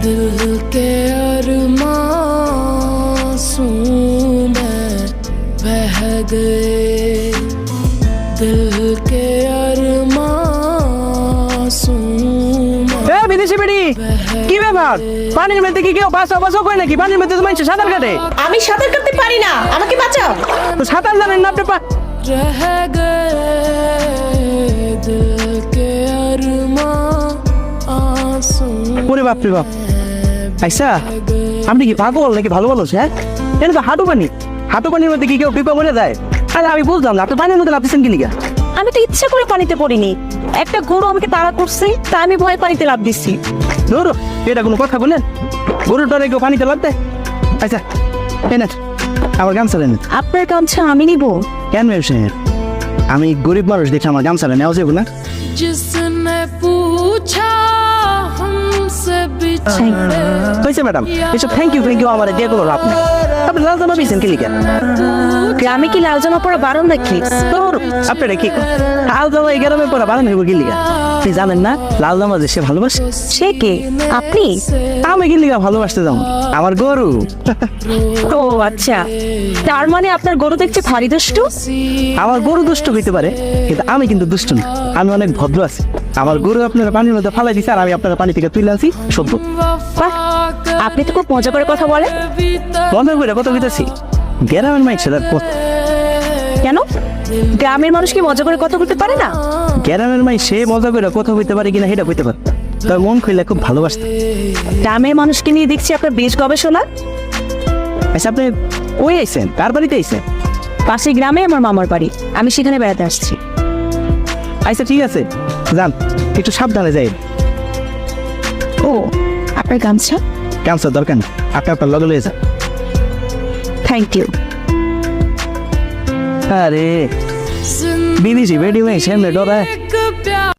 दिल के अरमासूम बह गए दिल के अरमासूम এ বিদেশি বেড়ি কি ব্যাপার পানির মধ্যে কি কেউ বাঁচাও বাঁচাও কয় নাকি পানির মধ্যে তো মানুষ সাঁতার কাটে আমি সাঁতার কাটতে পারি না, আমাকে বাঁচাও। তো সাঁতার জানেন না আপনি रह गए दिल के अरमासूम ওরে বাপ রে বাপ আচ্ছা আপনি কি পাগল নাকি ভালো ভালো হ্যাঁ এটা তো হাঁটু পানির মধ্যে কি কেউ পিপা মরে যায় আরে আমি বুঝলাম না আপনি পানির মধ্যে লাফতেছেন কি লিগা আমি তো ইচ্ছা করে পানিতে পড়িনি, একটা গরু আমাকে তাড়া করছে তাই আমি ভয় পানিতে লাফ দিচ্ছি। ধরো এটা কোনো কথা বললেন গরুর ডরে কেউ পানিতে লাগবে আচ্ছা এনে আমার গামছা দেন আপনার গামছা আমি নিব? কেন ব্যবসায়ের আমি গরিব মানুষ দেখে আমার গামছাটা নেওয়া যাবে না जिसने पूछा हमसे बिछड़े হয়েছে ম্যাডাম এসব থ্যাংক ইউ আমার দিয়ে করো আপনি আপনি লাল জামা পেয়েছেন কি লিখা গ্রামে কি লাল জামা পরা বারণ নাকি? আপনারা কি লাল জামা এই গ্রামে পরা বানানো হইব কি লিখা আপনি জানেন না লাল জামা যে সে ভালোবাসে সে কে? আপনি? আমি কি লিখা ভালোবাসতে যাবো আমার গরু ও আচ্ছা, তার মানে আপনার গরু দেখছে ভারী দুষ্টু। আমার গরু দুষ্ট হইতে পারে কিন্তু আমি কিন্তু দুষ্ট না আমি অনেক ভদ্র আছি আমার গরু আপনারা পানির মধ্যে ফালাই দিচ্ছে আর আমি আপনারা পানি থেকে তুলে আনছি সভ্য বাহ, আপনি তো খুব মজা করে কথা বলেন। মজা করে কত হইতেছি গ্রামের মাইক সেটা কেন গ্রামের মানুষ কি মজা করে কথা বলতে পারে না? গ্রামের মাই সে মজা করে কথা হইতে পারে কিনা সেটা হইতে পারে তবে মন খুললে খুব ভালোবাসতে গ্রামের মানুষকে নিয়ে দেখছি আপনার বেশ গবেষণা। আচ্ছা আপনি ওই আইছেন কার বাড়িতে আইছেন পাশে গ্রামে আমার মামার বাড়ি, আমি সেখানে বেড়াতে আসছি। আচ্ছা ঠিক আছে যান একটু সাবধানে যাই ও আপনার গামছা? ক্যান্সার দরকার না আপনি আপনার লগে লয়ে যান থ্যাংক ইউ। আরে বিদেশি বেডি মাই সামনে ডরায় एक प्यार